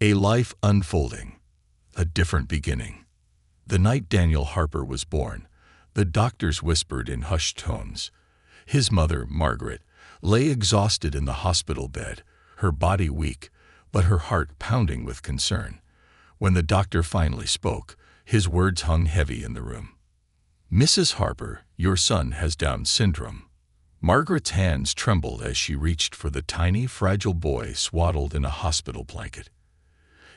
A life unfolding, a different beginning. The night Daniel Harper was born, the doctors whispered in hushed tones. His mother, Margaret, lay exhausted in the hospital bed, her body weak, but her heart pounding with concern. When the doctor finally spoke, his words hung heavy in the room. "Mrs. Harper, your son has Down syndrome." Margaret's hands trembled as she reached for the tiny, fragile boy swaddled in a hospital blanket.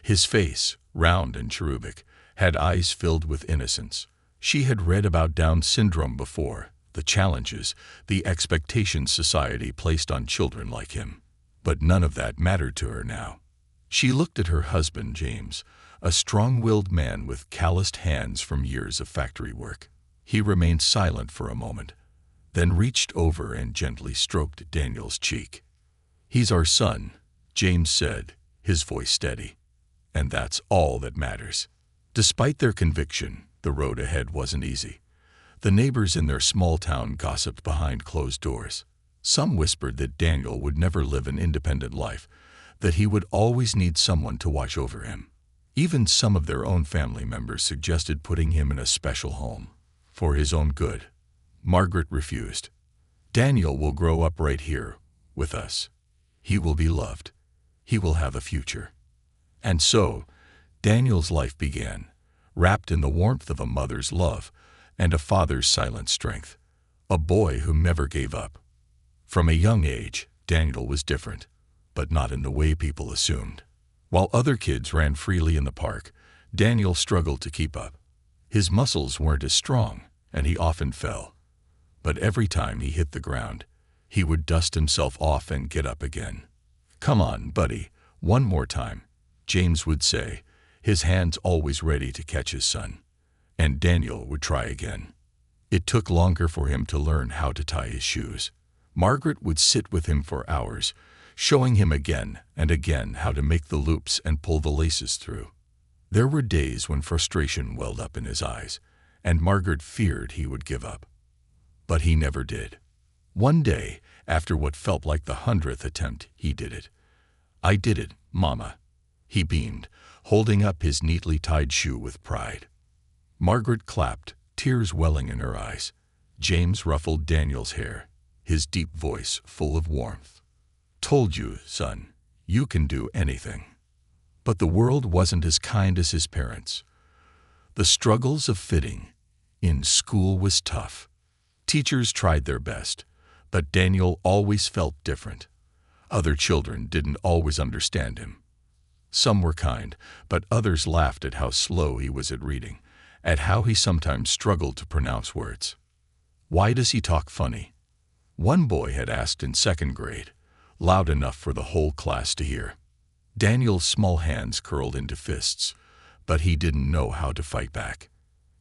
His face, round and cherubic, had eyes filled with innocence. She had read about Down syndrome before, the challenges, the expectations society placed on children like him. But none of that mattered to her now. She looked at her husband, James, a strong-willed man with calloused hands from years of factory work. He remained silent for a moment, then reached over and gently stroked Daniel's cheek. "He's our son," James said, his voice steady. "And that's all that matters." Despite their conviction, the road ahead wasn't easy. The neighbors in their small town gossiped behind closed doors. Some whispered that Daniel would never live an independent life, that he would always need someone to watch over him. Even some of their own family members suggested putting him in a special home, for his own good. Margaret refused. "Daniel will grow up right here, with us. He will be loved. He will have a future." And so, Daniel's life began, wrapped in the warmth of a mother's love and a father's silent strength. A boy who never gave up. From a young age, Daniel was different, but not in the way people assumed. While other kids ran freely in the park, Daniel struggled to keep up. His muscles weren't as strong, and he often fell. But every time he hit the ground, he would dust himself off and get up again. "Come on, buddy, one more time," James would say, his hands always ready to catch his son. And Daniel would try again. It took longer for him to learn how to tie his shoes. Margaret would sit with him for hours, showing him again and again how to make the loops and pull the laces through. There were days when frustration welled up in his eyes, and Margaret feared he would give up. But he never did. One day, after what felt like the 100th attempt, he did it. "I did it, Mama," he beamed, holding up his neatly tied shoe with pride. Margaret clapped, tears welling in her eyes. James ruffled Daniel's hair, his deep voice full of warmth. "Told you, son, you can do anything." But the world wasn't as kind as his parents. The struggles of fitting in school was tough. Teachers tried their best, but Daniel always felt different. Other children didn't always understand him. Some were kind, but others laughed at how slow he was at reading, at how he sometimes struggled to pronounce words. "Why does he talk funny?" one boy had asked in 2nd grade, loud enough for the whole class to hear. Daniel's small hands curled into fists, but he didn't know how to fight back.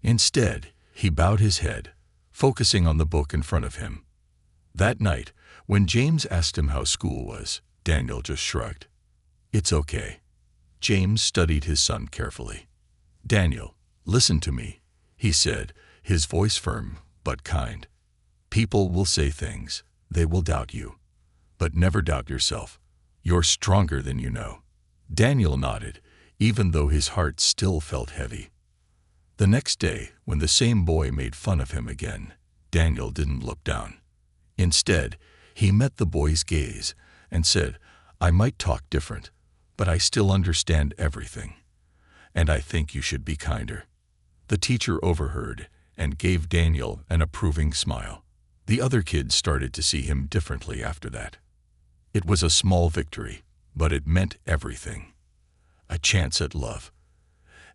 Instead, he bowed his head, focusing on the book in front of him. That night, when James asked him how school was, Daniel just shrugged. "It's okay." James studied his son carefully. "Daniel, listen to me," he said, his voice firm but kind. "People will say things. They will doubt you. But never doubt yourself. You're stronger than you know." Daniel nodded, even though his heart still felt heavy. The next day, when the same boy made fun of him again, Daniel didn't look down. Instead, he met the boy's gaze and said, "I might talk different, but I still understand everything. And I think you should be kinder." The teacher overheard and gave Daniel an approving smile. The other kids started to see him differently after that. It was a small victory, but it meant everything. A chance at love.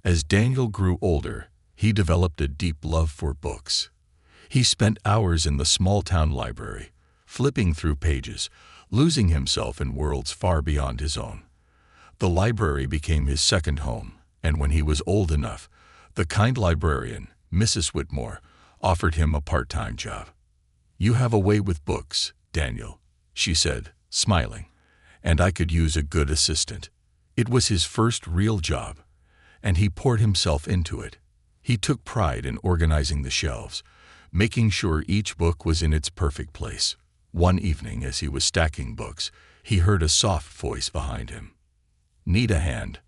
As Daniel grew older, he developed a deep love for books. He spent hours in the small-town library, flipping through pages, losing himself in worlds far beyond his own. The library became his second home, and when he was old enough, the kind librarian, Mrs. Whitmore, offered him a part-time job. "You have a way with books, Daniel," she said, smiling, "and I could use a good assistant." It was his first real job, and he poured himself into it. He took pride in organizing the shelves, making sure each book was in its perfect place. One evening, as he was stacking books, he heard a soft voice behind him. "Need a hand?"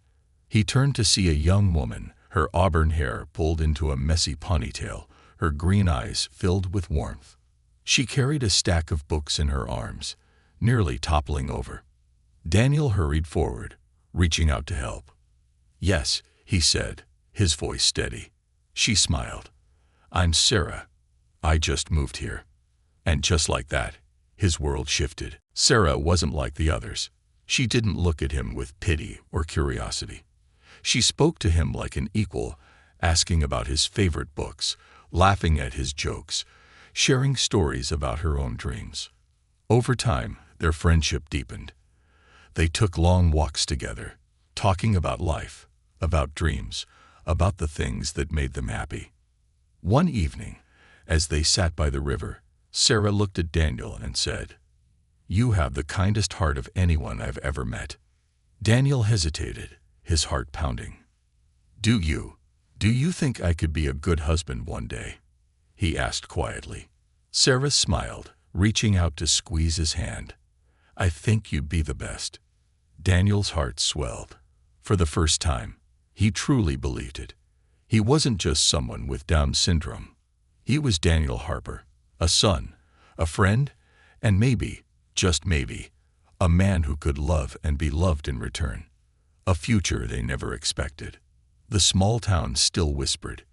He turned to see a young woman, her auburn hair pulled into a messy ponytail, her green eyes filled with warmth. She carried a stack of books in her arms, nearly toppling over. Daniel hurried forward, reaching out to help. "Yes," he said, his voice steady. She smiled. "I'm Sarah. I just moved here." And just like that, his world shifted. Sarah wasn't like the others. She didn't look at him with pity or curiosity. She spoke to him like an equal, asking about his favorite books, laughing at his jokes, sharing stories about her own dreams. Over time, their friendship deepened. They took long walks together, talking about life, about dreams, about the things that made them happy. One evening, as they sat by the river, Sarah looked at Daniel and said, "You have the kindest heart of anyone I've ever met." Daniel hesitated, his heart pounding. Do you think I could be a good husband one day?" he asked quietly. Sarah smiled, reaching out to squeeze his hand. "I think you'd be the best." Daniel's heart swelled. For the first time, he truly believed it. He wasn't just someone with Down syndrome. He was Daniel Harper, a son, a friend, and maybe, just maybe, a man who could love and be loved in return. A future they never expected. The small town still whispered.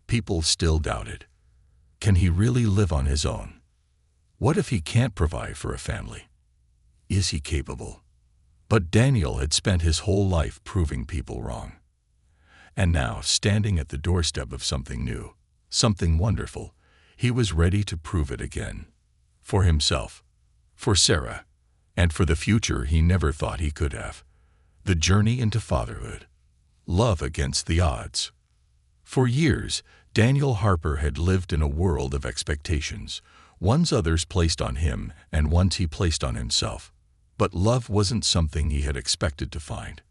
People still doubted. Can he really live on his own? What if he can't provide for a family? Is he capable? But Daniel had spent his whole life proving people wrong. And now, standing at the doorstep of something new, something wonderful, he was ready to prove it again. For himself, for Sarah, and for the future he never thought he could have. The journey into fatherhood. Love against the odds. For years, Daniel Harper had lived in a world of expectations, ones others placed on him and ones he placed on himself. But love wasn't something he had expected to find.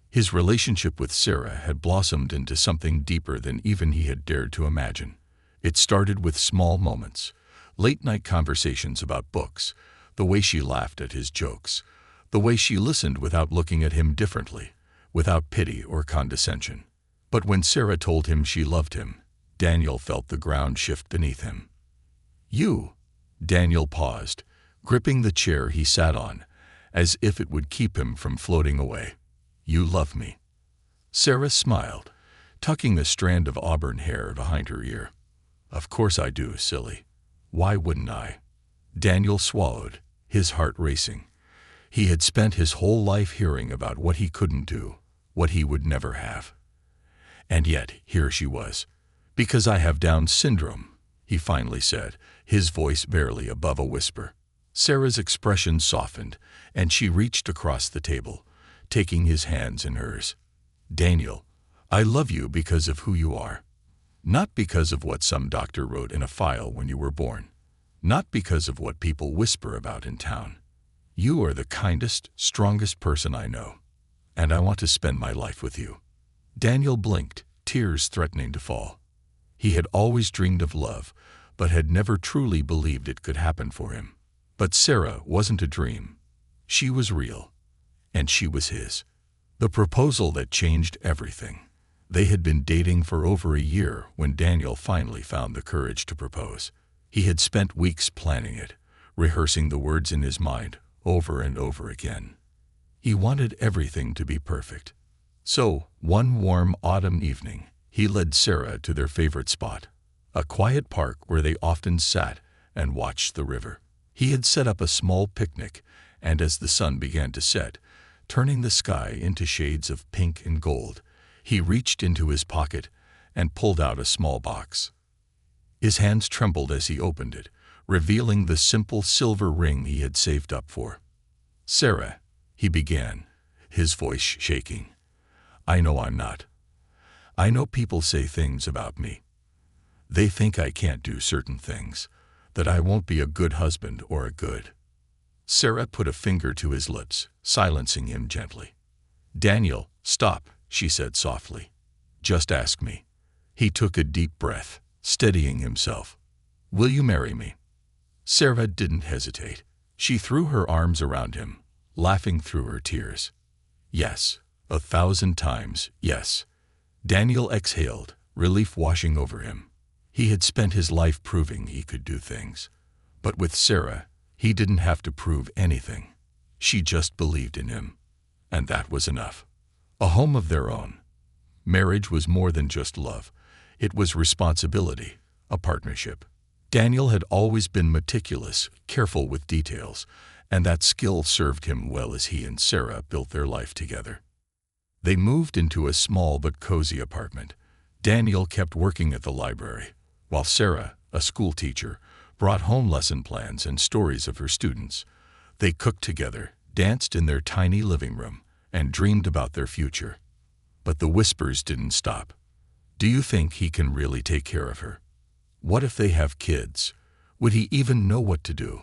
His relationship with Sarah had blossomed into something deeper than even he had dared to imagine. It started with small moments, late-night conversations about books, the way she laughed at his jokes, the way she listened without looking at him differently, without pity or condescension. But when Sarah told him she loved him, Daniel felt the ground shift beneath him. "You?" Daniel paused, gripping the chair he sat on, as if it would keep him from floating away. "You love me?" Sarah smiled, tucking a strand of auburn hair behind her ear. "Of course I do, silly. Why wouldn't I?" Daniel swallowed, his heart racing. He had spent his whole life hearing about what he couldn't do, what he would never have. And yet, here she was. "Because I have Down syndrome," he finally said, his voice barely above a whisper. Sarah's expression softened, and she reached across the table, taking his hands in hers. "Daniel, I love you because of who you are. Not because of what some doctor wrote in a file when you were born. Not because of what people whisper about in town. You are the kindest, strongest person I know, and I want to spend my life with you." Daniel blinked, tears threatening to fall. He had always dreamed of love, but had never truly believed it could happen for him. But Sarah wasn't a dream. She was real, and she was his. The proposal that changed everything. They had been dating for over a year when Daniel finally found the courage to propose. He had spent weeks planning it, rehearsing the words in his mind over and over again. He wanted everything to be perfect. So, one warm autumn evening, he led Sarah to their favorite spot, a quiet park where they often sat and watched the river. He had set up a small picnic, and as the sun began to set, turning the sky into shades of pink and gold, he reached into his pocket and pulled out a small box. His hands trembled as he opened it, revealing the simple silver ring he had saved up for. "Sarah," he began, his voice shaking, "I know I'm not. I know people say things about me. They think I can't do certain things, that I won't be a good husband or a good—" Sarah put a finger to his lips, silencing him gently. "Daniel, stop," she said softly. "Just ask me." He took a deep breath, steadying himself. "Will you marry me?" Sarah didn't hesitate. She threw her arms around him, laughing through her tears. "Yes, 1,000 times, yes. Daniel exhaled, relief washing over him. He had spent his life proving he could do things. But with Sarah, he didn't have to prove anything. She just believed in him. And that was enough. A home of their own. Marriage was more than just love. It was responsibility, a partnership. Daniel had always been meticulous, careful with details, and that skill served him well as he and Sarah built their life together. They moved into a small but cozy apartment. Daniel kept working at the library, while Sarah, a school teacher, brought home lesson plans and stories of her students. They cooked together, danced in their tiny living room, and dreamed about their future. But the whispers didn't stop. Do you think he can really take care of her? What if they have kids? Would he even know what to do?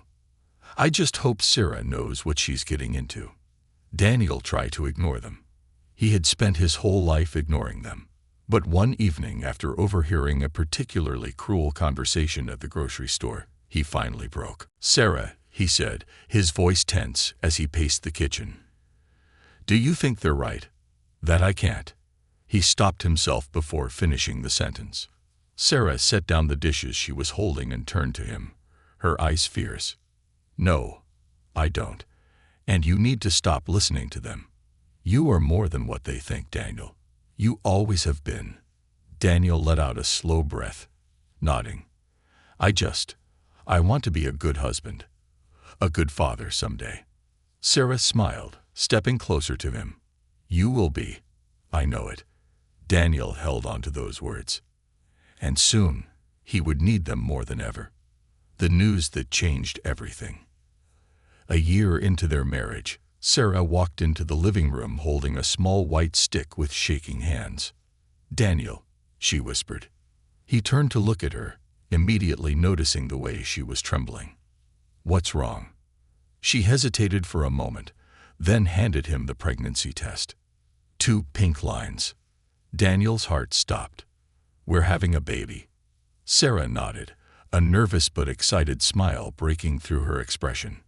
I just hope Sarah knows what she's getting into. Daniel tried to ignore them. He had spent his whole life ignoring them. But one evening, after overhearing a particularly cruel conversation at the grocery store, he finally broke. "Sarah," he said, his voice tense as he paced the kitchen. "Do you think they're right? That I can't?" He stopped himself before finishing the sentence. Sarah set down the dishes she was holding and turned to him, her eyes fierce. "No, I don't. And you need to stop listening to them. You are more than what they think, Daniel. You always have been." Daniel let out a slow breath, nodding. I want to be a good husband, a good father someday." Sarah smiled, stepping closer to him. "You will be. I know it." Daniel held on to those words. And soon, he would need them more than ever. The news that changed everything. A year into their marriage, Sarah walked into the living room holding a small white stick with shaking hands. "Daniel," she whispered. He turned to look at her, immediately noticing the way she was trembling. "What's wrong?" She hesitated for a moment, then handed him the pregnancy test. 2 pink lines. Daniel's heart stopped. "We're having a baby." Sarah nodded, a nervous but excited smile breaking through her expression.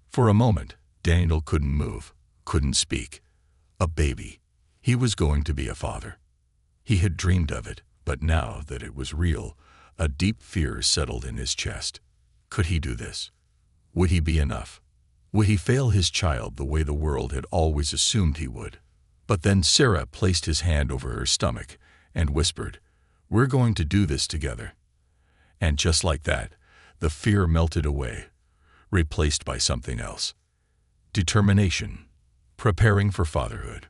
For a moment, Daniel couldn't move, couldn't speak. A baby. He was going to be a father. He had dreamed of it, but now that it was real, a deep fear settled in his chest. Could he do this? Would he be enough? Would he fail his child the way the world had always assumed he would? But then Sarah placed his hand over her stomach and whispered, "We're going to do this together." And just like that, the fear melted away, replaced by something else. Determination, preparing for fatherhood.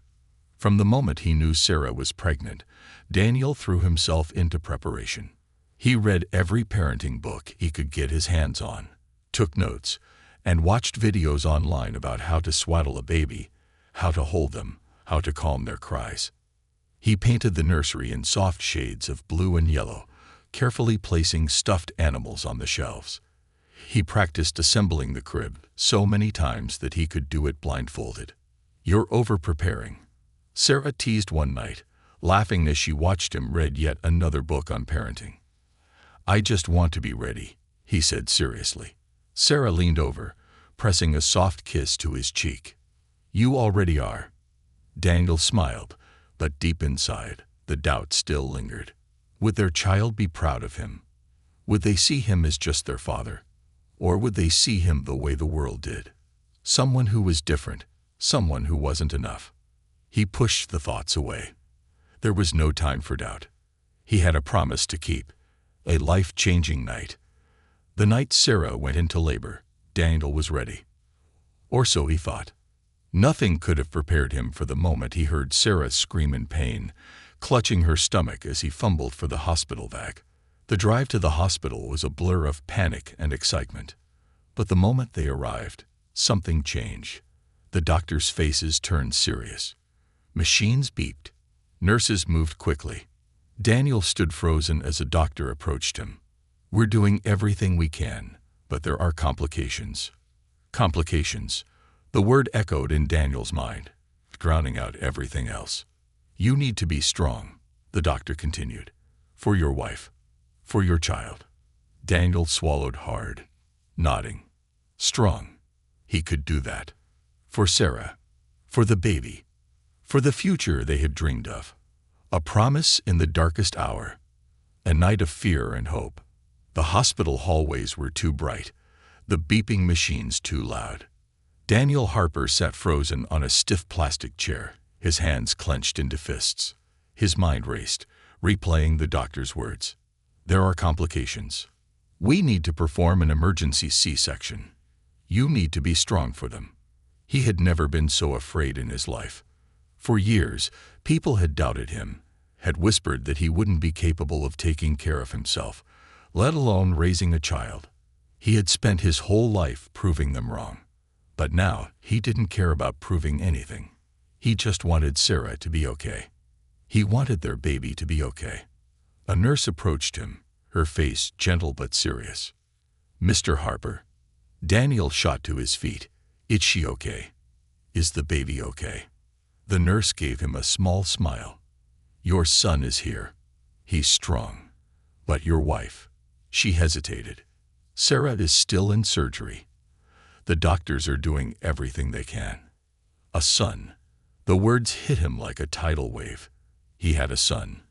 From the moment he knew Sarah was pregnant, Daniel threw himself into preparation. He read every parenting book he could get his hands on, took notes, and watched videos online about how to swaddle a baby, how to hold them, how to calm their cries. He painted the nursery in soft shades of blue and yellow, carefully placing stuffed animals on the shelves. He practiced assembling the crib so many times that he could do it blindfolded. "You're over-preparing," Sarah teased one night, laughing as she watched him read yet another book on parenting. "I just want to be ready," he said seriously. Sarah leaned over, pressing a soft kiss to his cheek. "You already are." Daniel smiled, but deep inside, the doubt still lingered. Would their child be proud of him? Would they see him as just their father? Or would they see him the way the world did? Someone who was different, someone who wasn't enough. He pushed the thoughts away. There was no time for doubt. He had a promise to keep, a life-changing night. The night Sarah went into labor, Daniel was ready. Or so he thought. Nothing could have prepared him for the moment he heard Sarah scream in pain, clutching her stomach as he fumbled for the hospital bag. The drive to the hospital was a blur of panic and excitement. But the moment they arrived, something changed. The doctors' faces turned serious. Machines beeped. Nurses moved quickly. Daniel stood frozen as a doctor approached him. "We're doing everything we can, but there are complications." Complications. The word echoed in Daniel's mind, drowning out everything else. "You need to be strong," the doctor continued. "For your wife. For your child." Daniel swallowed hard, nodding. Strong. He could do that. For Sarah. For the baby. for the future they had dreamed of. A promise in the darkest hour, a night of fear and hope. The hospital hallways were too bright, the beeping machines too loud. Daniel Harper sat frozen on a stiff plastic chair, his hands clenched into fists. His mind raced, replaying the doctor's words. There are complications. We need to perform an emergency C-section. You need to be strong for them. He had never been so afraid in his life. For years, people had doubted him, had whispered that he wouldn't be capable of taking care of himself, let alone raising a child. He had spent his whole life proving them wrong. But now, he didn't care about proving anything. He just wanted Sarah to be okay. He wanted their baby to be okay. A nurse approached him, her face gentle but serious. "Mr. Harper." Daniel shot to his feet. "Is she okay? Is the baby okay?" The nurse gave him a small smile. "Your son is here. He's strong. But your wife," she hesitated. "Sarah is still in surgery. The doctors are doing everything they can." A son. The words hit him like a tidal wave. He had a son.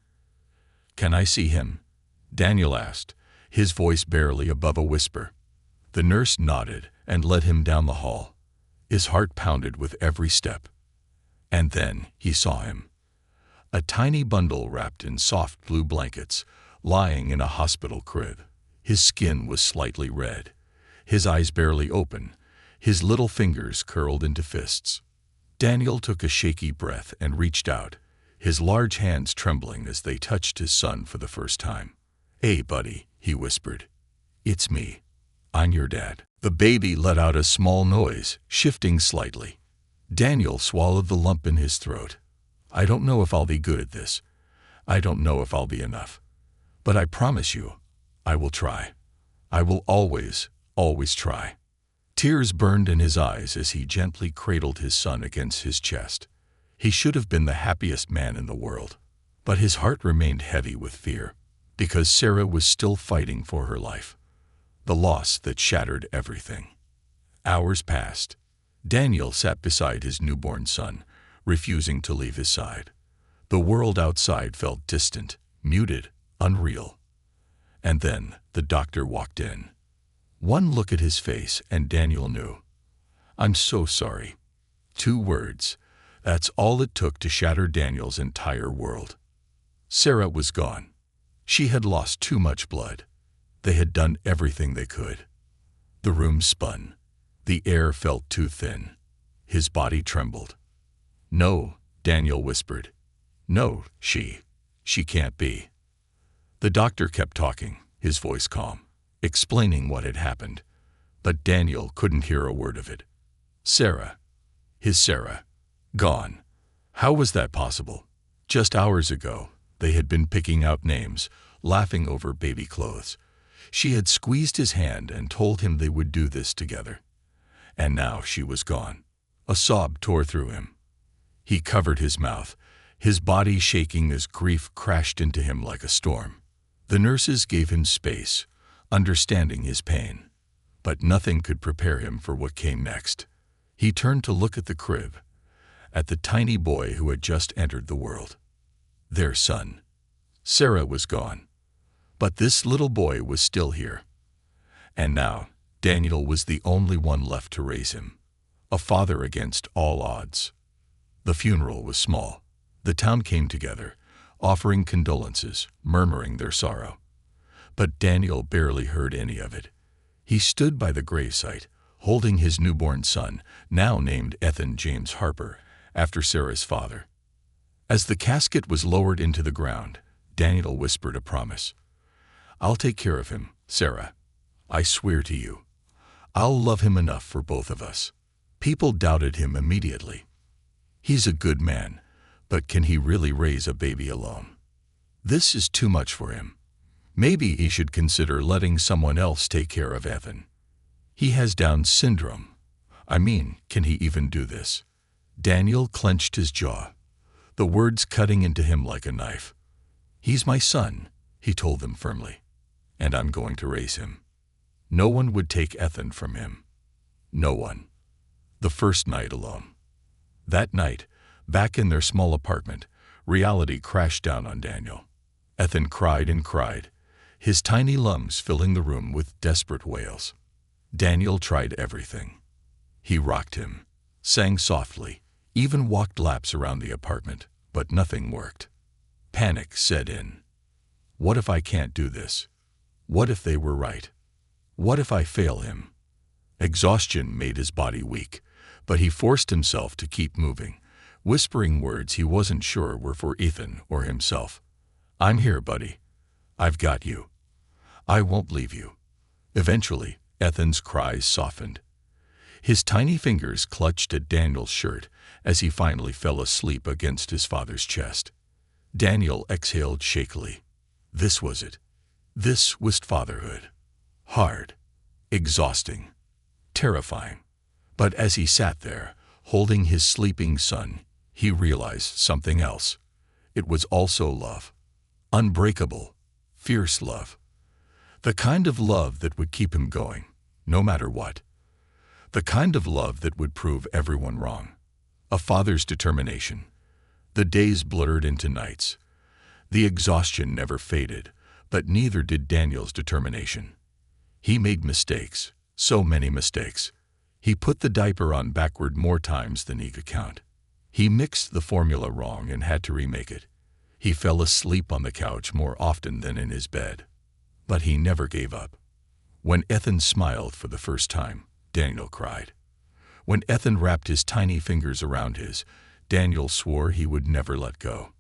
"Can I see him?" Daniel asked, his voice barely above a whisper. The nurse nodded and led him down the hall. His heart pounded with every step. And then he saw him. A tiny bundle wrapped in soft blue blankets, lying in a hospital crib. His skin was slightly red, his eyes barely open, his little fingers curled into fists. Daniel took a shaky breath and reached out, his large hands trembling as they touched his son for the first time. "Hey, buddy," he whispered. "It's me. I'm your dad." The baby let out a small noise, shifting slightly. Daniel swallowed the lump in his throat. "I don't know if I'll be good at this. I don't know if I'll be enough. But I promise you, I will try. I will always, always try." Tears burned in his eyes as he gently cradled his son against his chest. He should have been the happiest man in the world. But his heart remained heavy with fear, because Sarah was still fighting for her life. The loss that shattered everything. Hours passed. Daniel sat beside his newborn son, refusing to leave his side. The world outside felt distant, muted, unreal. And then the doctor walked in. One look at his face and Daniel knew. "I'm so sorry." 2 words. That's all it took to shatter Daniel's entire world. Sarah was gone. She had lost too much blood. They had done everything they could. The room spun. The air felt too thin. His body trembled. "No," Daniel whispered. "No, she can't be." The doctor kept talking, his voice calm, explaining what had happened. But Daniel couldn't hear a word of it. Sarah. His Sarah. Gone. How was that possible? Just hours ago, they had been picking out names, laughing over baby clothes. She had squeezed his hand and told him they would do this together. And now she was gone. A sob tore through him. He covered his mouth, his body shaking as grief crashed into him like a storm. The nurses gave him space, understanding his pain. But nothing could prepare him for what came next. He turned to look at the crib, at the tiny boy who had just entered the world. Their son. Sarah was gone. But this little boy was still here. And now, Daniel was the only one left to raise him. A father against all odds. The funeral was small. The town came together, offering condolences, murmuring their sorrow. But Daniel barely heard any of it. He stood by the gravesite, holding his newborn son, now named Ethan James Harper, after Sarah's father. As the casket was lowered into the ground, Daniel whispered a promise. "I'll take care of him, Sarah. I swear to you. I'll love him enough for both of us." People doubted him immediately. He's a good man, but can he really raise a baby alone? This is too much for him. Maybe he should consider letting someone else take care of Ethan. He has Down syndrome. I mean, can he even do this? Daniel clenched his jaw, the words cutting into him like a knife. "He's my son," he told them firmly, "and I'm going to raise him. No one would take Ethan from him. No one." The first night alone. That night, Back in their small apartment, reality crashed down on Daniel. Ethan cried and cried, his tiny lungs filling the room with desperate wails. Daniel tried everything. He rocked him, sang softly, even walked laps around the apartment, but nothing worked. Panic set in. What if I can't do this? What if they were right? What if I fail him? Exhaustion made his body weak, but he forced himself to keep moving, whispering words he wasn't sure were for Ethan or himself. I'm here, buddy. I've got you. I won't leave you. Eventually, Ethan's cries softened. His tiny fingers clutched at Daniel's shirt as he finally fell asleep against his father's chest. Daniel exhaled shakily. This was it. This was fatherhood. Hard, exhausting, terrifying. But as he sat there, holding his sleeping son, he realized something else. It was also love. Unbreakable, fierce love. The kind of love that would keep him going, no matter what. The kind of love that would prove everyone wrong. A father's determination. The days blurred into nights. The exhaustion never faded, but neither did Daniel's determination. He made mistakes, so many mistakes. He put the diaper on backward more times than he could count. He mixed the formula wrong and had to remake it. He fell asleep on the couch more often than in his bed. But he never gave up. When Ethan smiled for the first time, Daniel cried. When Ethan wrapped his tiny fingers around his, Daniel swore he would never let go.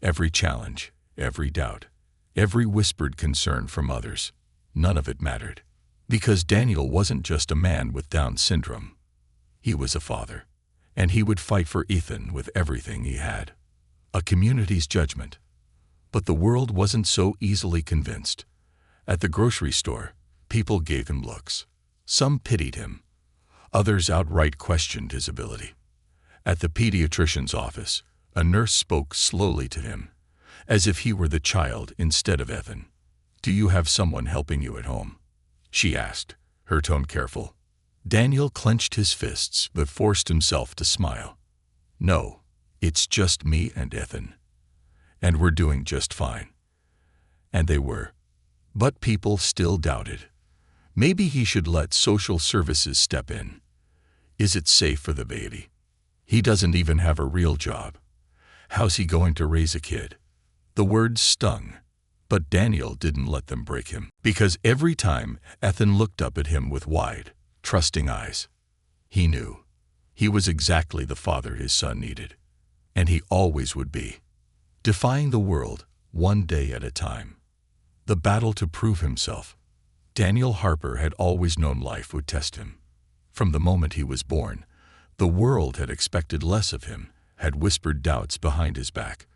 Every challenge, every doubt, every whispered concern from others, none of it mattered. Because Daniel wasn't just a man with Down syndrome. He was a father, and he would fight for Ethan with everything he had. A community's judgment. But the world wasn't so easily convinced. At the grocery store, people gave him looks. Some pitied him. Others outright questioned his ability. At the pediatrician's office, a nurse spoke slowly to him, as if he were the child instead of Ethan. Do you have someone helping you at home? She asked, her tone careful. Daniel clenched his fists but forced himself to smile. No, it's just me and Ethan. And we're doing just fine. And they were. But people still doubted. Maybe he should let social services step in. Is it safe for the baby? He doesn't even have a real job. How's he going to raise a kid? The words stung, but Daniel didn't let them break him. Because every time Ethan looked up at him with wide, trusting eyes, he knew he was exactly the father his son needed. And he always would be. Defying the world, one day at a time. The battle to prove himself. Daniel Harper had always known life would test him. From the moment he was born, the world had expected less of him, had whispered doubts behind his back,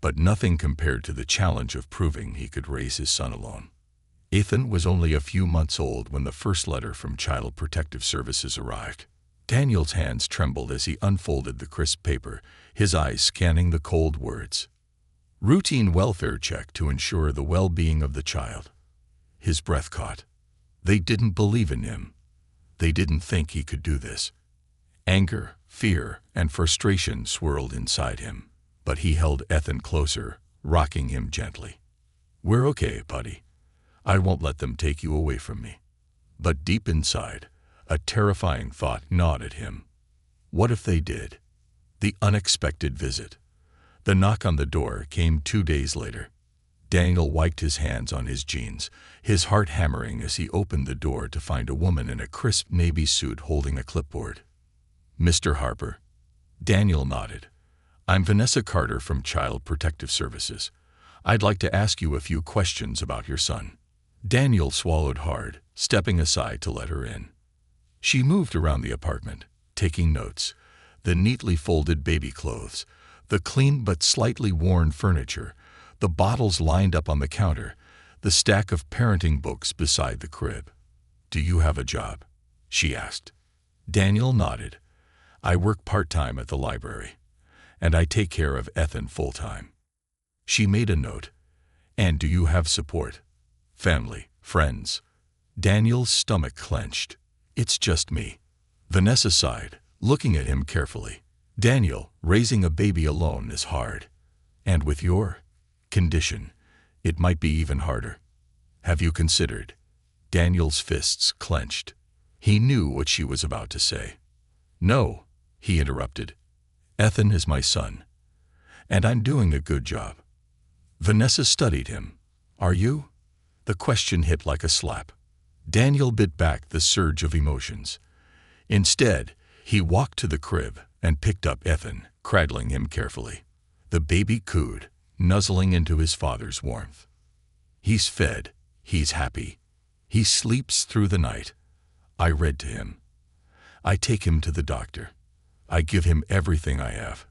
but nothing compared to the challenge of proving he could raise his son alone. Ethan was only a few months old when the first letter from Child Protective Services arrived. Daniel's hands trembled as he unfolded the crisp paper, his eyes scanning the cold words. Routine welfare check to ensure the well-being of the child. His breath caught. They didn't believe in him. They didn't think he could do this. Anger, fear, and frustration swirled inside him, but he held Ethan closer, rocking him gently. We're okay, buddy. I won't let them take you away from me. But deep inside, a terrifying thought gnawed at him. What if they did? The unexpected visit. The knock on the door came 2 days later. Daniel wiped his hands on his jeans, his heart hammering as he opened the door to find a woman in a crisp navy suit holding a clipboard. Mr. Harper. Daniel nodded. I'm Vanessa Carter from Child Protective Services. I'd like to ask you a few questions about your son. Daniel swallowed hard, stepping aside to let her in. She moved around the apartment, taking notes. The neatly folded baby clothes, the clean but slightly worn furniture, the bottles lined up on the counter, the stack of parenting books beside the crib. Do you have a job? She asked. Daniel nodded. I work part-time at the library, and I take care of Ethan full-time. She made a note. And do you have support? Family, friends? Daniel's stomach clenched. It's just me. Vanessa sighed, looking at him carefully. Daniel, raising a baby alone is hard. And with your condition, it might be even harder. Have you considered? Daniel's fists clenched. He knew what she was about to say. No, he interrupted. Ethan is my son. And I'm doing a good job. Vanessa studied him. Are you? The question hit like a slap. Daniel bit back the surge of emotions. Instead, he walked to the crib and picked up Ethan, cradling him carefully. The baby cooed, nuzzling into his father's warmth. He's fed. He's happy. He sleeps through the night. I read to him. I take him to the doctor. I give him everything I have.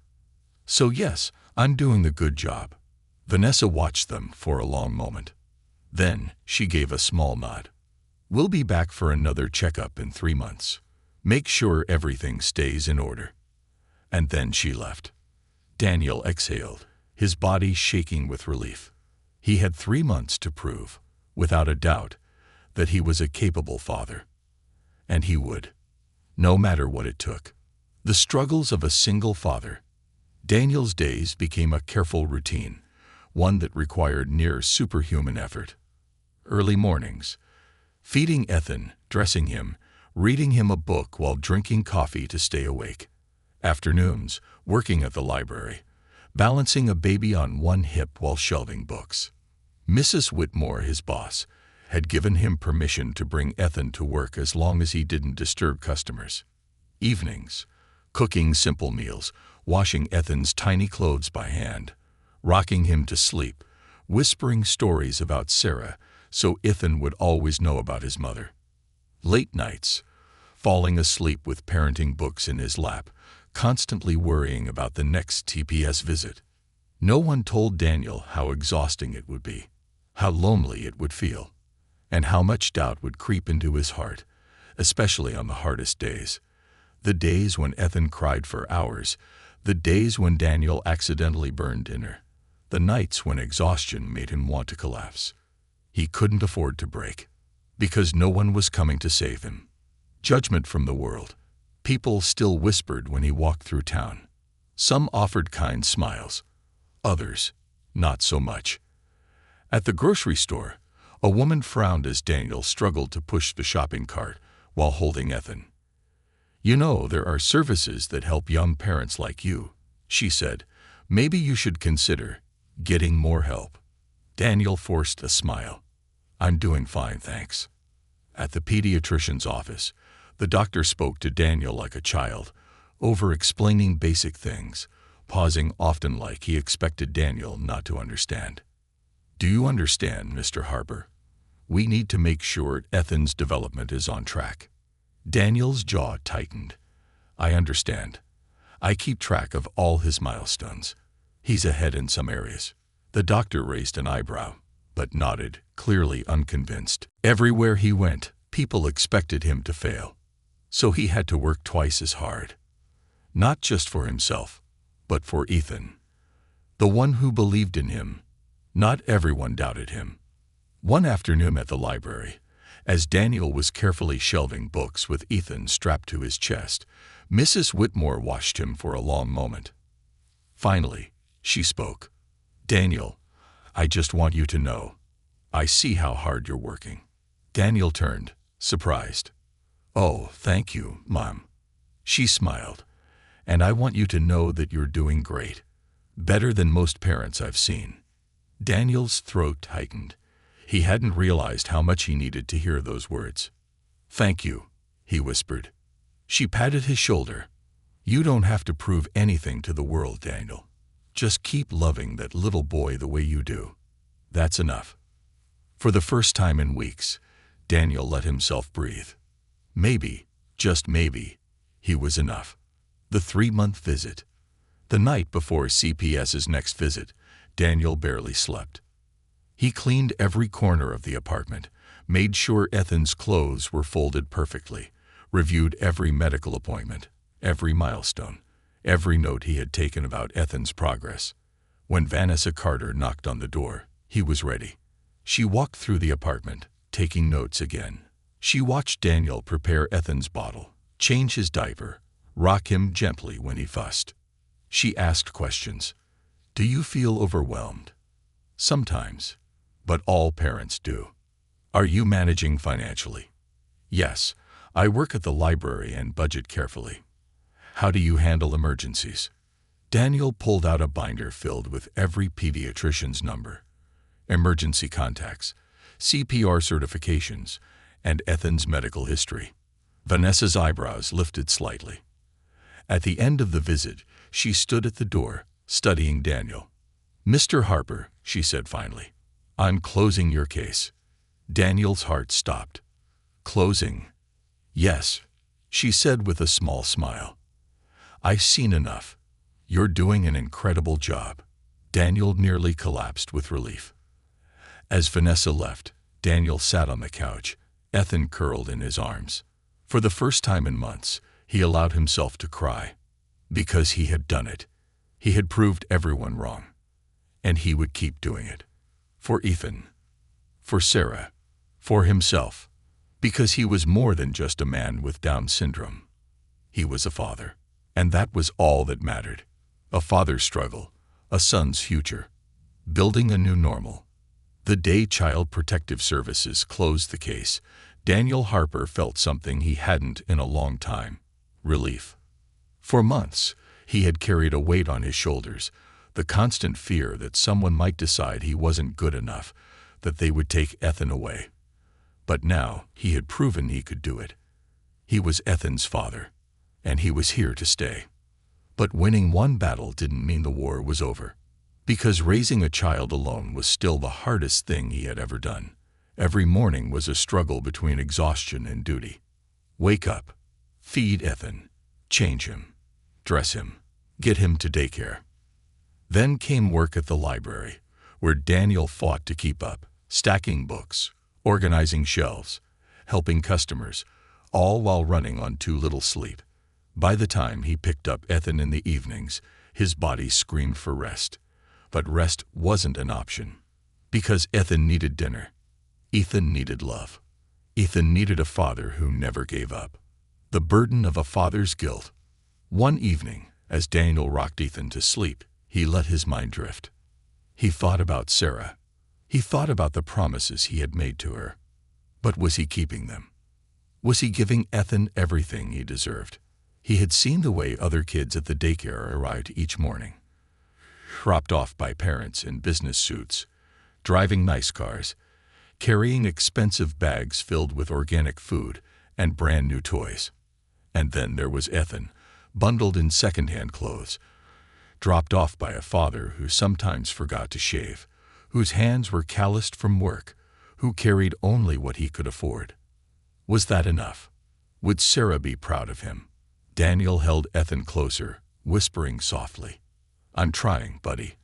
So yes, I'm doing a good job. Vanessa watched them for a long moment. Then she gave a small nod. We'll be back for another checkup in 3 months. Make sure everything stays in order. And then she left. Daniel exhaled, his body shaking with relief. He had 3 months to prove, without a doubt, that he was a capable father. And he would, no matter what it took. The struggles of a single father. Daniel's days became a careful routine, one that required near superhuman effort. Early mornings, feeding Ethan, dressing him, reading him a book while drinking coffee to stay awake. Afternoons, working at the library, balancing a baby on one hip while shelving books. Mrs. Whitmore, his boss, had given him permission to bring Ethan to work as long as he didn't disturb customers. Evenings, cooking simple meals, washing Ethan's tiny clothes by hand, rocking him to sleep, whispering stories about Sarah so Ethan would always know about his mother. Late nights, falling asleep with parenting books in his lap, constantly worrying about the next TPS visit. No one told Daniel how exhausting it would be, how lonely it would feel, and how much doubt would creep into his heart, especially on the hardest days. The days when Ethan cried for hours, the days when Daniel accidentally burned dinner, the nights when exhaustion made him want to collapse. He couldn't afford to break, because no one was coming to save him. Judgment from the world. People still whispered when he walked through town. Some offered kind smiles, others, not so much. At the grocery store, a woman frowned as Daniel struggled to push the shopping cart while holding Ethan. You know, there are services that help young parents like you, she said. Maybe you should consider getting more help. Daniel forced a smile. I'm doing fine, thanks. At the pediatrician's office, the doctor spoke to Daniel like a child, over-explaining basic things, pausing often like he expected Daniel not to understand. Do you understand, Mr. Harper? We need to make sure Ethan's development is on track. Daniel's jaw tightened. I understand. I keep track of all his milestones. He's ahead in some areas. The doctor raised an eyebrow, but nodded, clearly unconvinced. Everywhere he went, people expected him to fail. So he had to work twice as hard. Not just for himself, but for Ethan, the one who believed in him. Not everyone doubted him. One afternoon at the library, as Daniel was carefully shelving books with Ethan strapped to his chest, Mrs. Whitmore watched him for a long moment. Finally, she spoke. Daniel, I just want you to know, I see how hard you're working. Daniel turned, surprised. Oh, thank you, Mom. She smiled. And I want you to know that you're doing great. Better than most parents I've seen. Daniel's throat tightened. He hadn't realized how much he needed to hear those words. Thank you, he whispered. She patted his shoulder. You don't have to prove anything to the world, Daniel. Just keep loving that little boy the way you do. That's enough. For the first time in weeks, Daniel let himself breathe. Maybe, just maybe, he was enough. The 3-month visit. The night before CPS's next visit, Daniel barely slept. He cleaned every corner of the apartment, made sure Ethan's clothes were folded perfectly, reviewed every medical appointment, every milestone, every note he had taken about Ethan's progress. When Vanessa Carter knocked on the door, he was ready. She walked through the apartment, taking notes again. She watched Daniel prepare Ethan's bottle, change his diaper, rock him gently when he fussed. She asked questions. Do you feel overwhelmed? Sometimes, but all parents do. Are you managing financially? Yes, I work at the library and budget carefully. How do you handle emergencies? Daniel pulled out a binder filled with every pediatrician's number, emergency contacts, CPR certifications, and Ethan's medical history. Vanessa's eyebrows lifted slightly. At the end of the visit, she stood at the door, studying Daniel. Mr. Harper, she said finally, I'm closing your case. Daniel's heart stopped. Closing? Yes, she said with a small smile. I've seen enough. You're doing an incredible job. Daniel nearly collapsed with relief. As Vanessa left, Daniel sat on the couch, Ethan curled in his arms. For the first time in months, he allowed himself to cry. Because he had done it. He had proved everyone wrong. And he would keep doing it. For Ethan. For Sarah. For himself. Because he was more than just a man with Down syndrome. He was a father. And that was all that mattered. A father's struggle. A son's future. Building a new normal. The day Child Protective Services closed the case, Daniel Harper felt something he hadn't in a long time. Relief. For months, he had carried a weight on his shoulders, the constant fear that someone might decide he wasn't good enough, that they would take Ethan away. But now he had proven he could do it. He was Ethan's father, and he was here to stay. But winning one battle didn't mean the war was over. Because raising a child alone was still the hardest thing he had ever done. Every morning was a struggle between exhaustion and duty. Wake up, feed Ethan, change him, dress him, get him to daycare. Then came work at the library, where Daniel fought to keep up, stacking books, organizing shelves, helping customers, all while running on too little sleep. By the time he picked up Ethan in the evenings, his body screamed for rest. But rest wasn't an option. Because Ethan needed dinner. Ethan needed love. Ethan needed a father who never gave up. The burden of a father's guilt. One evening, as Daniel rocked Ethan to sleep, he let his mind drift. He thought about Sarah. He thought about the promises he had made to her. But was he keeping them? Was he giving Ethan everything he deserved? He had seen the way other kids at the daycare arrived each morning. Dropped off by parents in business suits, driving nice cars, carrying expensive bags filled with organic food and brand new toys. And then there was Ethan, bundled in second-hand clothes, dropped off by a father who sometimes forgot to shave, whose hands were calloused from work, who carried only what he could afford. Was that enough? Would Sarah be proud of him? Daniel held Ethan closer, whispering softly, I'm trying, buddy.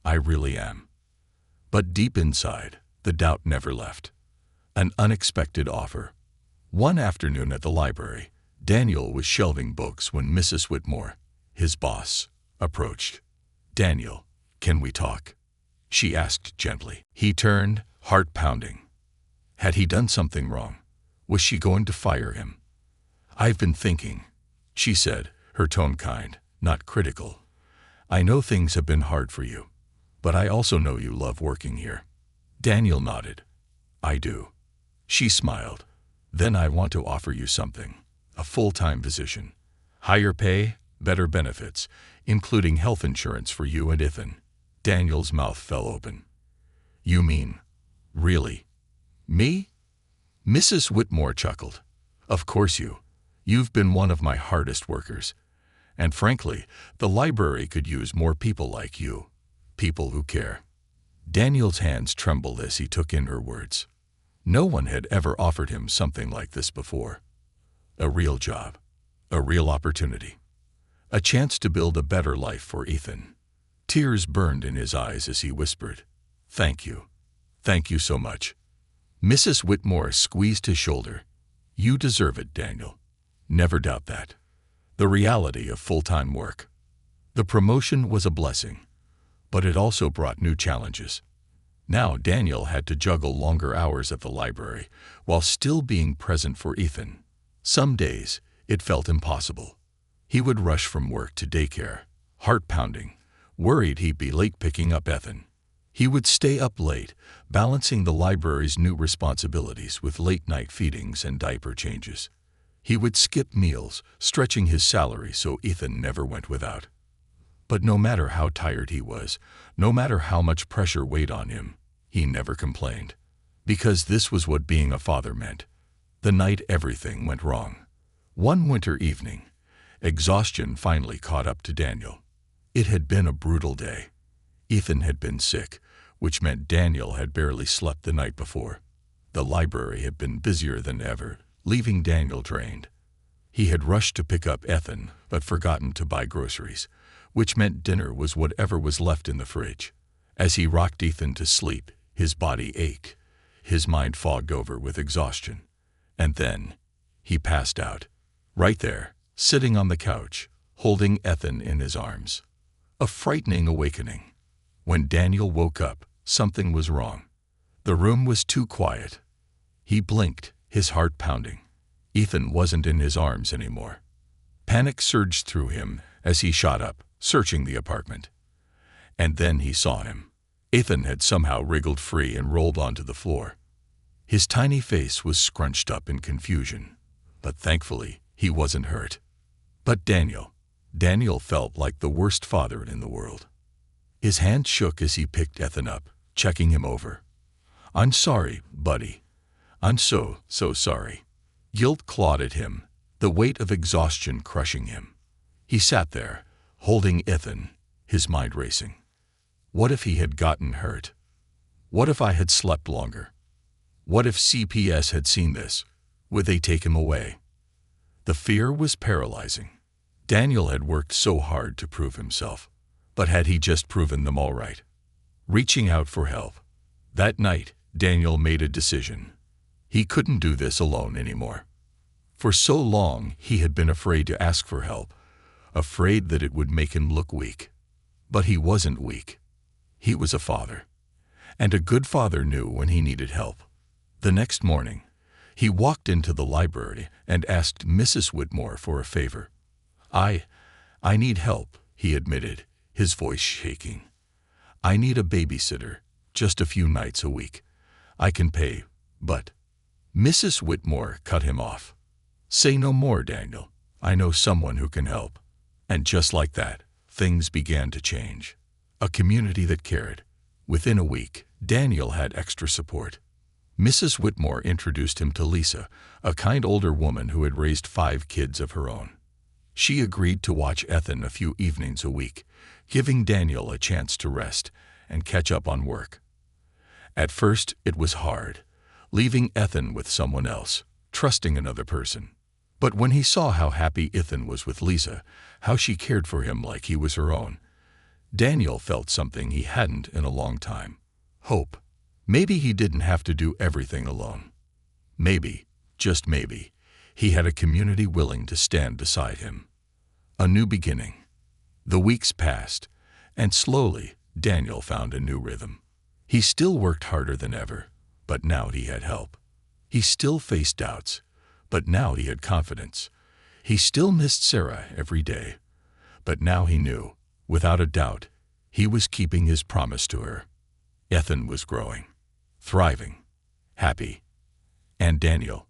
I really am. But deep inside, the doubt never left. An unexpected offer. One afternoon at the library, Daniel was shelving books when Mrs. Whitmore, his boss, approached. Daniel, can we talk? She asked gently. He turned, heart pounding. Had he done something wrong? Was she going to fire him? I've been thinking, she said, her tone kind, not critical. I know things have been hard for you, but I also know you love working here. Daniel nodded. I do. She smiled. Then I want to offer you something. A full-time position. Higher pay, better benefits, including health insurance for you and Ethan. Daniel's mouth fell open. You mean, really? Me? Mrs. Whitmore chuckled. Of course you've been one of my hardest workers. And frankly, the library could use more people like you. People who care. Daniel's hands trembled as he took in her words. No one had ever offered him something like this before. A real job. A real opportunity. A chance to build a better life for Ethan. Tears burned in his eyes as he whispered, Thank you. Thank you so much. Mrs. Whitmore squeezed his shoulder. You deserve it, Daniel. Never doubt that. The reality of full-time work. The promotion was a blessing, but it also brought new challenges. Now Daniel had to juggle longer hours at the library while still being present for Ethan. Some days, it felt impossible. He would rush from work to daycare, heart pounding, worried he'd be late picking up Ethan. He would stay up late, balancing the library's new responsibilities with late-night feedings and diaper changes. He would skip meals, stretching his salary so Ethan never went without. But no matter how tired he was, no matter how much pressure weighed on him, he never complained. Because this was what being a father meant. The night everything went wrong. One winter evening, exhaustion finally caught up to Daniel. It had been a brutal day. Ethan had been sick, which meant Daniel had barely slept the night before. The library had been busier than ever, leaving Daniel drained. He had rushed to pick up Ethan, but forgotten to buy groceries, which meant dinner was whatever was left in the fridge. As he rocked Ethan to sleep, his body ached, his mind fogged over with exhaustion. And then, he passed out. Right there, sitting on the couch, holding Ethan in his arms. A frightening awakening. When Daniel woke up, something was wrong. The room was too quiet. He blinked, his heart pounding. Ethan wasn't in his arms anymore. Panic surged through him as he shot up, searching the apartment. And then he saw him. Ethan had somehow wriggled free and rolled onto the floor. His tiny face was scrunched up in confusion, but thankfully he wasn't hurt. But Daniel felt like the worst father in the world. His hand shook as he picked Ethan up, checking him over. "I'm sorry, buddy. I'm so sorry." Guilt clawed at him, the weight of exhaustion crushing him. He sat there, holding Ethan, his mind racing. What if he had gotten hurt? What if I had slept longer? What if CPS had seen this? Would they take him away? The fear was paralyzing. Daniel had worked so hard to prove himself, but had he just proven them all right? Reaching out for help. That night, Daniel made a decision. He couldn't do this alone anymore. For so long, he had been afraid to ask for help, afraid that it would make him look weak. But he wasn't weak. He was a father. And a good father knew when he needed help. The next morning, he walked into the library and asked Mrs. Whitmore for a favor. I need help," he admitted, his voice shaking. "I need a babysitter, just a few nights a week. I can pay, but—" Mrs. Whitmore cut him off. "Say no more, Daniel. I know someone who can help." And just like that, things began to change. A community that cared. Within a week, Daniel had extra support. Mrs. Whitmore introduced him to Lisa, a kind older woman who had raised 5 kids of her own. She agreed to watch Ethan a few evenings a week, giving Daniel a chance to rest and catch up on work. At first, it was hard, leaving Ethan with someone else, trusting another person. But when he saw how happy Ethan was with Lisa, how she cared for him like he was her own, Daniel felt something he hadn't in a long time. Hope. Maybe he didn't have to do everything alone. Maybe, just maybe, he had a community willing to stand beside him. A new beginning. The weeks passed, and slowly Daniel found a new rhythm. He still worked harder than ever, but now he had help. He still faced doubts, but now he had confidence. He still missed Sarah every day, but now he knew, without a doubt, he was keeping his promise to her. Ethan was growing, thriving, happy. And Daniel,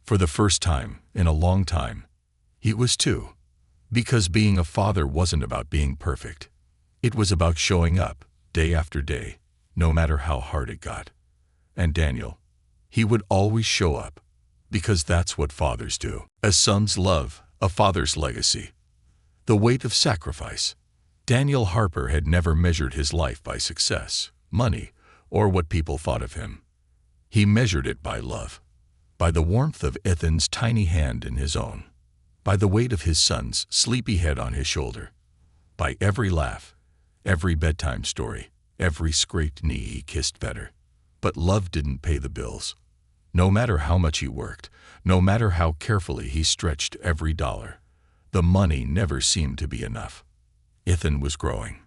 for the first time in a long time, he was too. Because being a father wasn't about being perfect. It was about showing up, day after day, no matter how hard it got. And Daniel, he would always show up, because that's what fathers do. A son's love, a father's legacy. The weight of sacrifice. Daniel Harper had never measured his life by success, money, or what people thought of him. He measured it by love, by the warmth of Ethan's tiny hand in his own, by the weight of his son's sleepy head on his shoulder, by every laugh, every bedtime story, every scraped knee he kissed better. But love didn't pay the bills. No matter how much he worked, no matter how carefully he stretched every dollar, the money never seemed to be enough. Ethan was growing.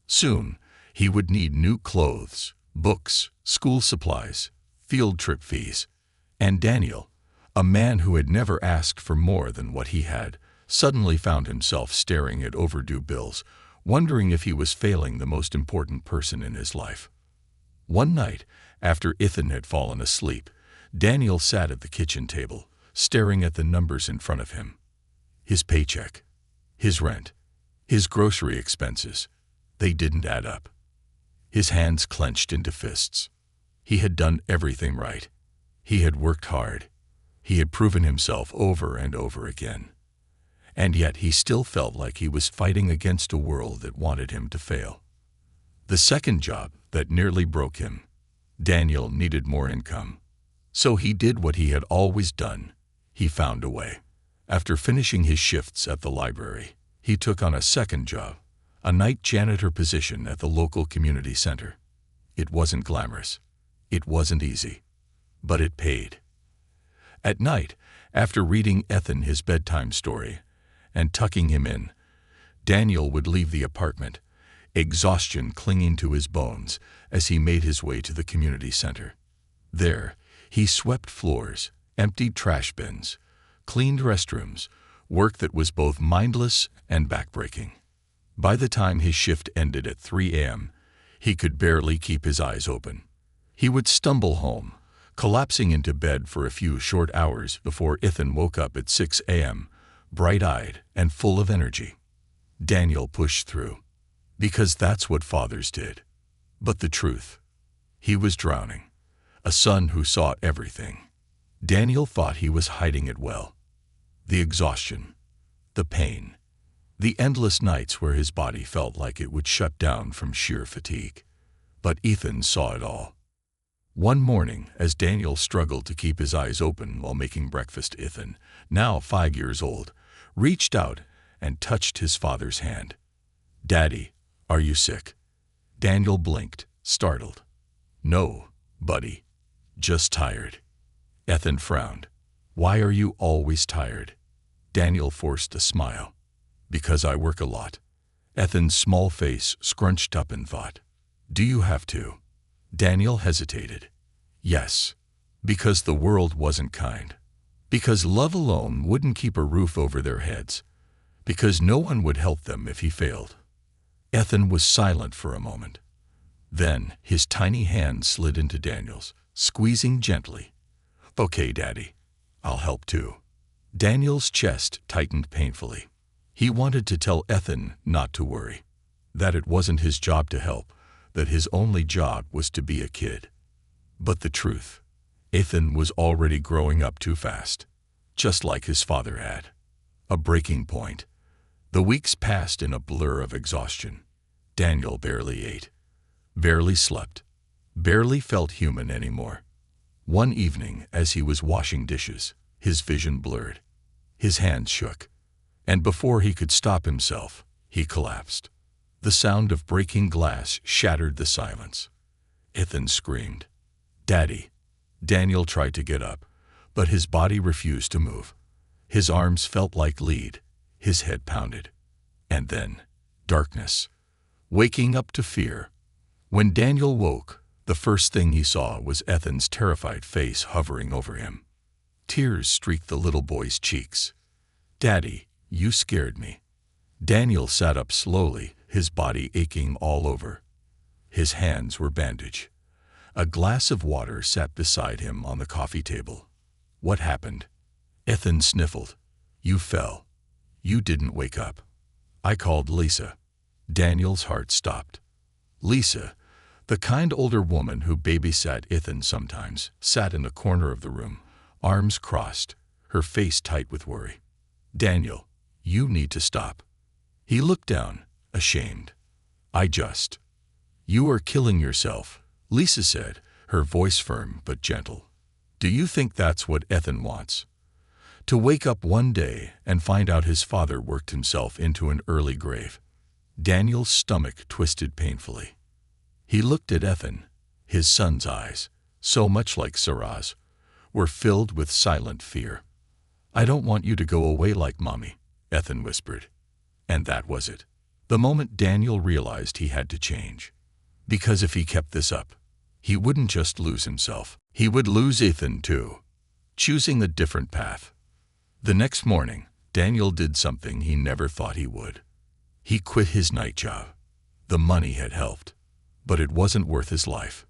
Soon, he would need new clothes, books, school supplies, field trip fees. And Daniel, a man who had never asked for more than what he had, suddenly found himself staring at overdue bills, wondering if he was failing the most important person in his life. One night, after Ethan had fallen asleep, Daniel sat at the kitchen table, staring at the numbers in front of him. His paycheck, his rent, his grocery expenses, they didn't add up. His hands clenched into fists. He had done everything right. He had worked hard. He had proven himself over and over again. And yet he still felt like he was fighting against a world that wanted him to fail. The second job that nearly broke him. Daniel needed more income. So he did what he had always done. He found a way. After finishing his shifts at the library, he took on a second job, a night janitor position at the local community center. It wasn't glamorous. It wasn't easy. But it paid. At night, after reading Ethan his bedtime story and tucking him in, Daniel would leave the apartment, exhaustion clinging to his bones as he made his way to the community center. There, he swept floors, emptied trash bins, cleaned restrooms, work that was both mindless and backbreaking. By the time his shift ended at 3 a.m., he could barely keep his eyes open. He would stumble home, collapsing into bed for a few short hours before Ethan woke up at 6 a.m., bright-eyed and full of energy. Daniel pushed through, because that's what fathers did. But the truth, he was drowning, a son who saw everything. Daniel thought he was hiding it well. The exhaustion, the pain, the endless nights where his body felt like it would shut down from sheer fatigue. But Ethan saw it all. One morning, as Daniel struggled to keep his eyes open while making breakfast, Ethan, now 5 years old, reached out and touched his father's hand. "Daddy, are you sick?" Daniel blinked, startled. "No, buddy, just tired." Ethan frowned. "Why are you always tired?" Daniel forced a smile. "Because I work a lot." Ethan's small face scrunched up in thought. "Do you have to?" Daniel hesitated. "Yes, because the world wasn't kind. Because love alone wouldn't keep a roof over their heads. Because no one would help them if he failed." Ethan was silent for a moment. Then his tiny hand slid into Daniel's, squeezing gently. "Okay, Daddy, I'll help too." Daniel's chest tightened painfully. He wanted to tell Ethan not to worry, that it wasn't his job to help, that his only job was to be a kid. But the truth, Ethan was already growing up too fast, just like his father had. A breaking point. The weeks passed in a blur of exhaustion. Daniel barely ate, barely slept, barely felt human anymore. One evening, as he was washing dishes, his vision blurred. His hands shook, and before he could stop himself, he collapsed. The sound of breaking glass shattered the silence. Ethan screamed. "Daddy!" Daniel tried to get up, but his body refused to move. His arms felt like lead. His head pounded. And then, darkness. Waking up to fear. When Daniel woke, the first thing he saw was Ethan's terrified face hovering over him. Tears streaked the little boy's cheeks. "Daddy, you scared me." Daniel sat up slowly, his body aching all over. His hands were bandaged. A glass of water sat beside him on the coffee table. "What happened?" Ethan sniffled. "You fell. You didn't wake up." "I called Lisa." Daniel's heart stopped. Lisa, the kind older woman who babysat Ethan sometimes, sat in the corner of the room, arms crossed, her face tight with worry. "Daniel, you need to stop." He looked down, ashamed. "You are killing yourself," Lisa said, her voice firm but gentle. "Do you think that's what Ethan wants? To wake up one day and find out his father worked himself into an early grave?" Daniel's stomach twisted painfully. He looked at Ethan. His son's eyes, so much like Sarah's, were filled with silent fear. "I don't want you to go away like Mommy," Ethan whispered. And that was it. The moment Daniel realized he had to change. Because if he kept this up, he wouldn't just lose himself. He would lose Ethan too, choosing a different path. The next morning, Daniel did something he never thought he would. He quit his night job. The money had helped, but it wasn't worth his life.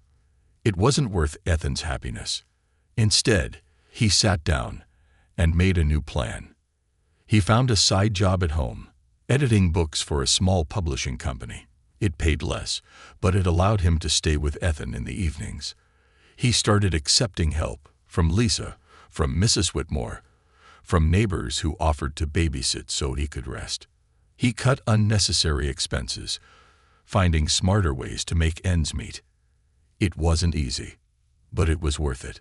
It wasn't worth Ethan's happiness. Instead, he sat down and made a new plan. He found a side job at home, editing books for a small publishing company. It paid less, but it allowed him to stay with Ethan in the evenings. He started accepting help from Lisa, from Mrs. Whitmore, from neighbors who offered to babysit so he could rest. He cut unnecessary expenses, finding smarter ways to make ends meet. It wasn't easy, but it was worth it.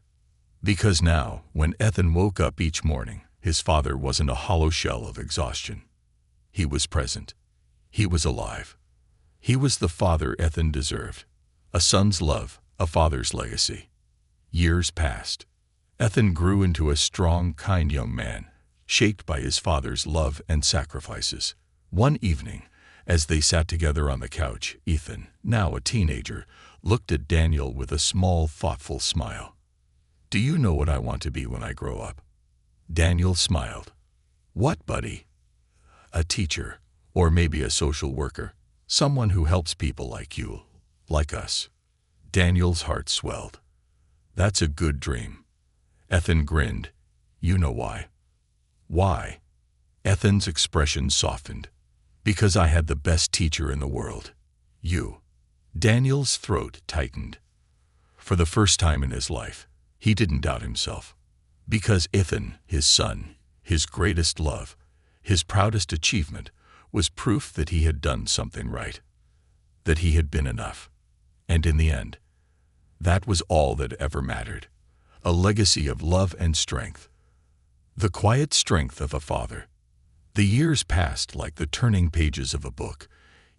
Because now, when Ethan woke up each morning, his father wasn't a hollow shell of exhaustion. He was present. He was alive. He was the father Ethan deserved. A son's love, a father's legacy. Years passed. Ethan grew into a strong, kind young man, shaped by his father's love and sacrifices. One evening, as they sat together on the couch, Ethan, now a teenager, looked at Daniel with a small, thoughtful smile. "Do you know what I want to be when I grow up?" Daniel smiled. "What, buddy?" "A teacher, or maybe a social worker, someone who helps people like you, like us." Daniel's heart swelled. "That's a good dream." Ethan grinned. "You know why?" "Why?" Ethan's expression softened. "Because I had the best teacher in the world. You." Daniel's throat tightened. For the first time in his life, he didn't doubt himself. Because Ethan, his son, his greatest love, his proudest achievement, was proof that he had done something right, that he had been enough. And in the end, that was all that ever mattered. A legacy of love and strength. The quiet strength of a father. The years passed like the turning pages of a book,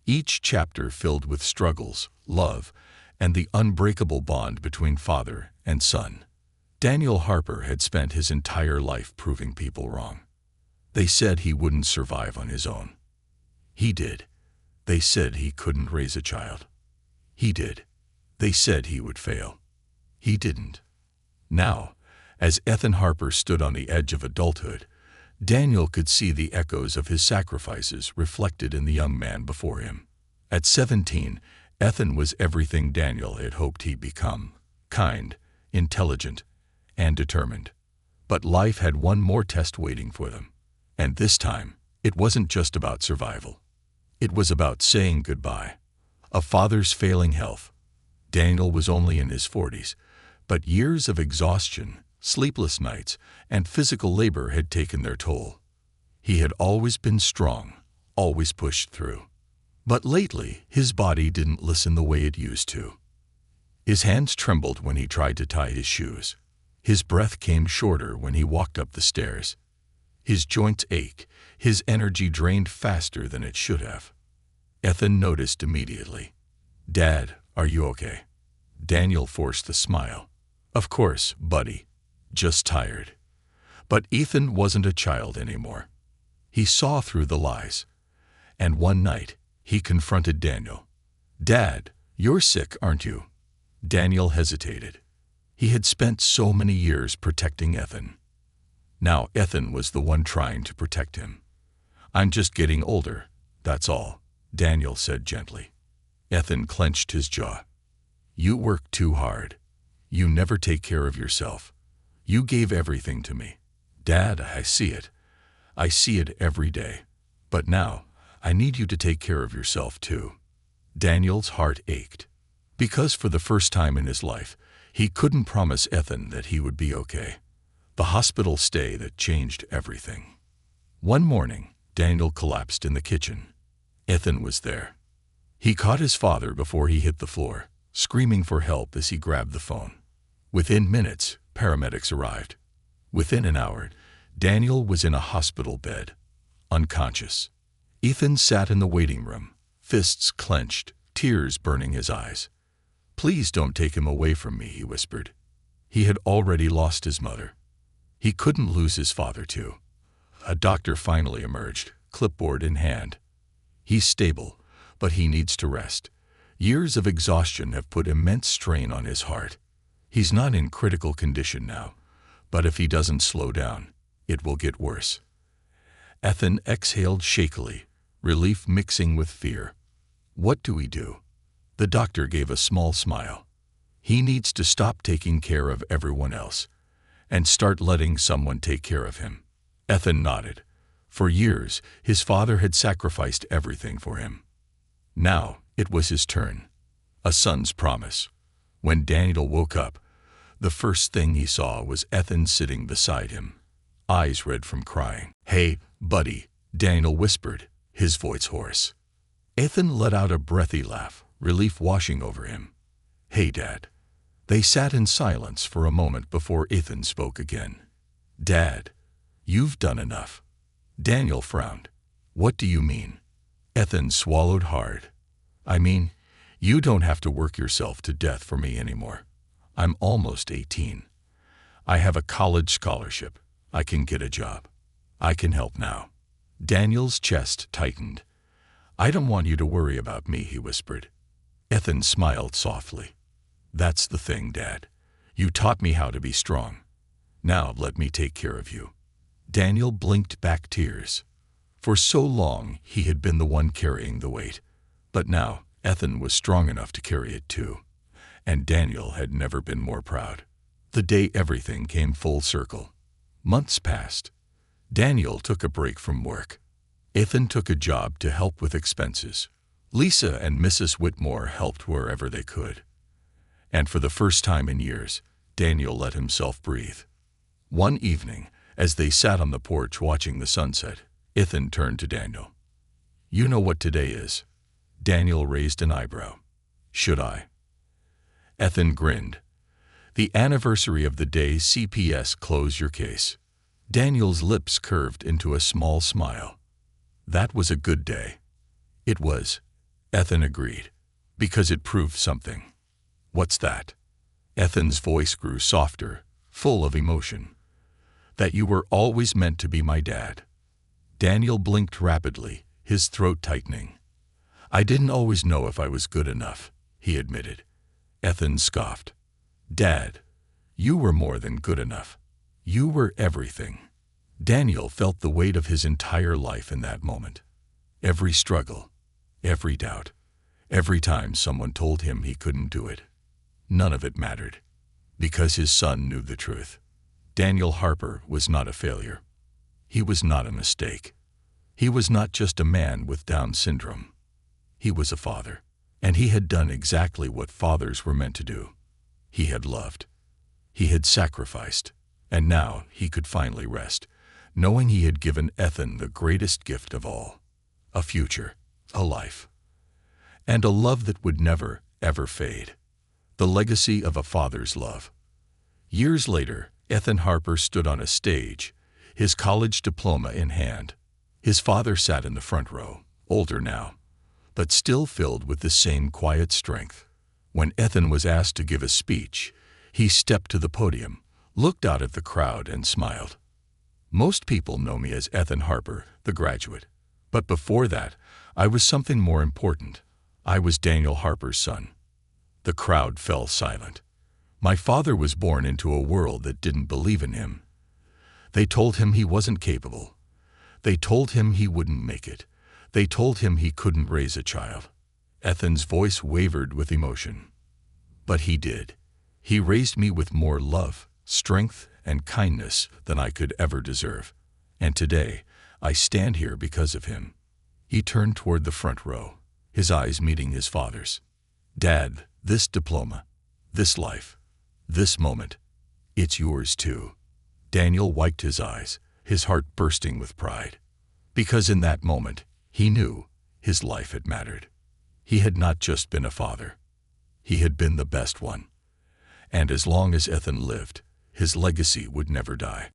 each chapter filled with struggles, love, and the unbreakable bond between father and son. Daniel Harper had spent his entire life proving people wrong. They said he wouldn't survive on his own. He did. They said he couldn't raise a child. He did. They said he would fail. He didn't. Now, as Ethan Harper stood on the edge of adulthood, Daniel could see the echoes of his sacrifices reflected in the young man before him. At 17, Ethan was everything Daniel had hoped he'd become: kind, intelligent, and determined. But life had one more test waiting for them. And this time, it wasn't just about survival. It was about saying goodbye. A father's failing health. Daniel was only in his 40s, but years of exhaustion, sleepless nights, and physical labor had taken their toll. He had always been strong, always pushed through. But lately, his body didn't listen the way it used to. His hands trembled when he tried to tie his shoes. His breath came shorter when he walked up the stairs. His joints ached, his energy drained faster than it should have. Ethan noticed immediately. "Dad, are you okay?" Daniel forced a smile. "Of course, buddy. Just tired." But Ethan wasn't a child anymore. He saw through the lies. And one night, he confronted Daniel. "Dad, you're sick, aren't you?" Daniel hesitated. He had spent so many years protecting Ethan. Now Ethan was the one trying to protect him. "I'm just getting older, that's all," Daniel said gently. Ethan clenched his jaw. "You work too hard. You never take care of yourself. You gave everything to me. Dad, I see it. I see it every day. But now, I need you to take care of yourself too." Daniel's heart ached. Because for the first time in his life, he couldn't promise Ethan that he would be okay. The hospital stay that changed everything. One morning, Daniel collapsed in the kitchen. Ethan was there. He caught his father before he hit the floor, screaming for help as he grabbed the phone. Within minutes, paramedics arrived. Within an hour, Daniel was in a hospital bed, unconscious. Ethan sat in the waiting room, fists clenched, tears burning his eyes. "Please don't take him away from me," he whispered. He had already lost his mother. He couldn't lose his father too. A doctor finally emerged, clipboard in hand. "He's stable, but he needs to rest. Years of exhaustion have put immense strain on his heart. He's not in critical condition now, but if he doesn't slow down, it will get worse." Ethan exhaled shakily, relief mixing with fear. What do we do? The doctor gave a small smile. He needs to stop taking care of everyone else and start letting someone take care of him. Ethan nodded. For years, his father had sacrificed everything for him. Now, it was his turn. A son's promise. When Daniel woke up, the first thing he saw was Ethan sitting beside him, eyes red from crying. "Hey, buddy," Daniel whispered, his voice hoarse. Ethan let out a breathy laugh, relief washing over him. "Hey, Dad." They sat in silence for a moment before Ethan spoke again. "Dad, you've done enough." Daniel frowned. "What do you mean?" Ethan swallowed hard. "I mean, you don't have to work yourself to death for me anymore. I'm almost 18. I have a college scholarship. I can get a job. I can help now." Daniel's chest tightened. "I don't want you to worry about me," he whispered. Ethan smiled softly. "That's the thing, Dad. You taught me how to be strong. Now let me take care of you." Daniel blinked back tears. For so long, he had been the one carrying the weight. But now, Ethan was strong enough to carry it too. And Daniel had never been more proud. The day everything came full circle. Months passed. Daniel took a break from work. Ethan took a job to help with expenses. Lisa and Mrs. Whitmore helped wherever they could. And for the first time in years, Daniel let himself breathe. One evening, as they sat on the porch watching the sunset, Ethan turned to Daniel. "You know what today is?" Daniel raised an eyebrow. "Should I?" Ethan grinned. "The anniversary of the day CPS closed your case." Daniel's lips curved into a small smile. "That was a good day." "It was," Ethan agreed, "because it proved something." "What's that?" Ethan's voice grew softer, full of emotion. "That you were always meant to be my dad." Daniel blinked rapidly, his throat tightening. "I didn't always know if I was good enough," he admitted. Ethan scoffed. "Dad, you were more than good enough. You were everything." Daniel felt the weight of his entire life in that moment. Every struggle, every doubt, every time someone told him he couldn't do it. None of it mattered, because his son knew the truth. Daniel Harper was not a failure. He was not a mistake. He was not just a man with Down syndrome. He was a father, and he had done exactly what fathers were meant to do. He had loved. He had sacrificed, and now he could finally rest, knowing he had given Ethan the greatest gift of all, a future, a life, and a love that would never, ever fade, the legacy of a father's love. Years later, Ethan Harper stood on a stage, his college diploma in hand. His father sat in the front row, older now, but still filled with the same quiet strength. When Ethan was asked to give a speech, he stepped to the podium, looked out at the crowd, and smiled. "Most people know me as Ethan Harper, the graduate. But before that, I was something more important. I was Daniel Harper's son." The crowd fell silent. My father was born into a world that didn't believe in him. They told him he wasn't capable. They told him he wouldn't make it. They told him he couldn't raise a child. Ethan's voice wavered with emotion. But he did. He raised me with more love, strength, and kindness than I could ever deserve. And today, I stand here because of him. He turned toward the front row, his eyes meeting his father's. "Dad, this diploma, this life, this moment, it's yours too." Daniel wiped his eyes, his heart bursting with pride. Because in that moment, he knew his life had mattered. He had not just been a father. He had been the best one. And as long as Ethan lived, his legacy would never die.